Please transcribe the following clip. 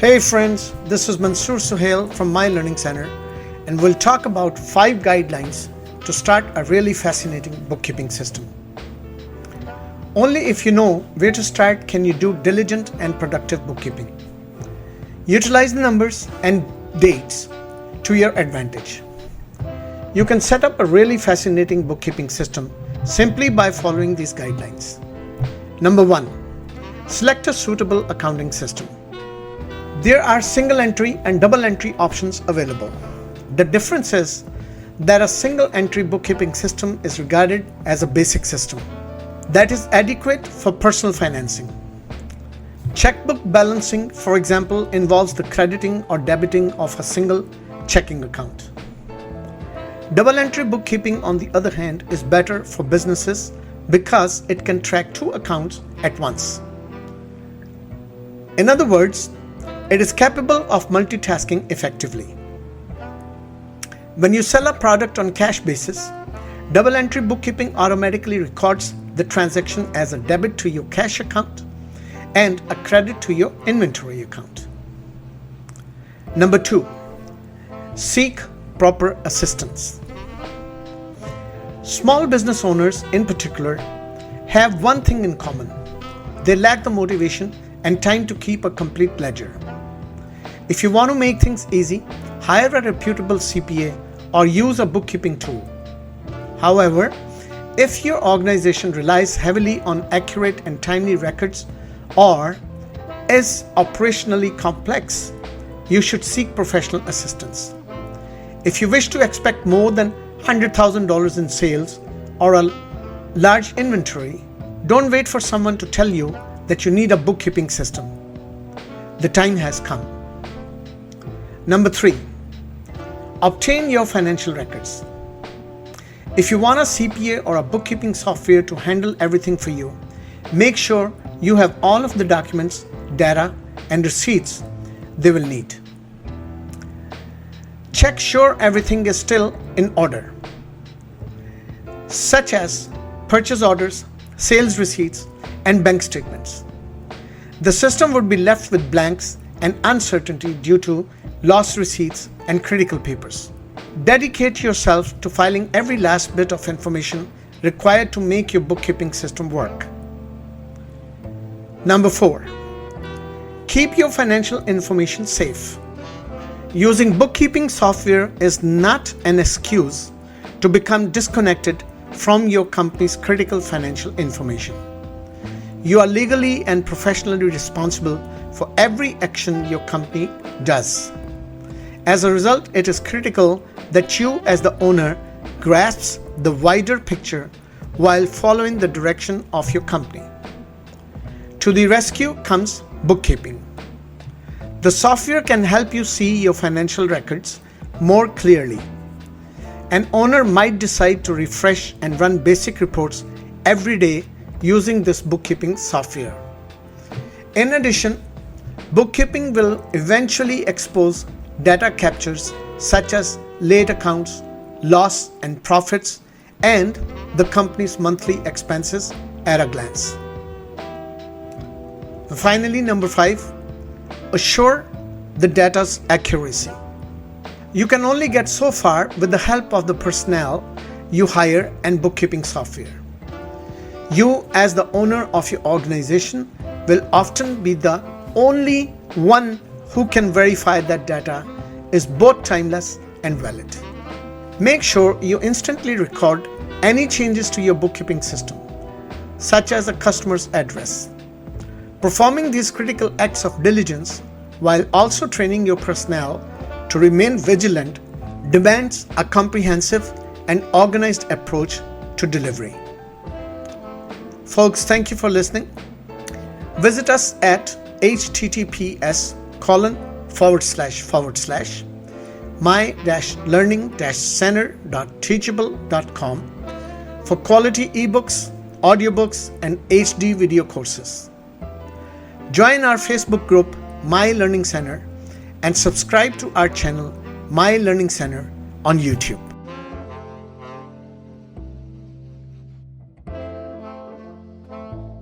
Hey friends, this is Mansoor Suhail from My Learning Center, and we'll talk about 5 guidelines to start a really fascinating bookkeeping system. Only if you know where to start can you do diligent and productive bookkeeping. Utilize the numbers and dates to your advantage. You can set up a really fascinating bookkeeping system simply by following these guidelines. Number 1. Select a suitable accounting system. There are single entry and double entry options available. The difference is that a single entry bookkeeping system is regarded as a basic system that is adequate for personal financing. Checkbook balancing, for example, involves the crediting or debiting of a single checking account. Double entry bookkeeping, on the other hand, is better for businesses because it can track 2 accounts at once. In other words, it is capable of multitasking effectively. When you sell a product on cash basis, double entry bookkeeping automatically records the transaction as a debit to your cash account and a credit to your inventory account. Number 2, seek proper assistance. Small business owners in particular have one thing in common. They lack the motivation and time to keep a complete ledger. If you want to make things easy, hire a reputable CPA or use a bookkeeping tool. However, if your organization relies heavily on accurate and timely records or is operationally complex, you should seek professional assistance. If you wish to expect more than $100,000 in sales or a large inventory, don't wait for someone to tell you that you need a bookkeeping system. The time has come. Number 3, obtain your financial records. If you want a CPA or a bookkeeping software to handle everything for you, make sure you have all of the documents, data, and receipts they will need. Check sure everything is still in order, such as purchase orders, sales receipts, and bank statements. The system would be left with blanks and uncertainty due to lost receipts and critical papers. Dedicate yourself to filing every last bit of information required to make your bookkeeping system work. Number 4, keep your financial information safe. Using bookkeeping software is not an excuse to become disconnected from your company's critical financial information. You are legally and professionally responsible for every action your company does. As a result, it is critical that you, as the owner, grasp the wider picture while following the direction of your company. To the rescue comes bookkeeping. The software can help you see your financial records more clearly. An owner might decide to refresh and run basic reports every day using this bookkeeping software. In addition, bookkeeping will eventually expose data captures such as late accounts, loss and profits, and the company's monthly expenses at a glance. Finally, number 5, assure the data's accuracy. You can only get so far with the help of the personnel you hire and bookkeeping software. You, as the owner of your organization, will often be the only one who can verify that data is both timeless and valid. Make sure you instantly record any changes to your bookkeeping system, such as a customer's address. Performing these critical acts of diligence while also training your personnel to remain vigilant demands a comprehensive and organized approach to delivery. Folks, thank you for listening. Visit us at https://my-learning-center.teachable.com for quality ebooks, audiobooks, and HD video courses. Join our Facebook group, My Learning Center, and subscribe to our channel, My Learning Center, on YouTube.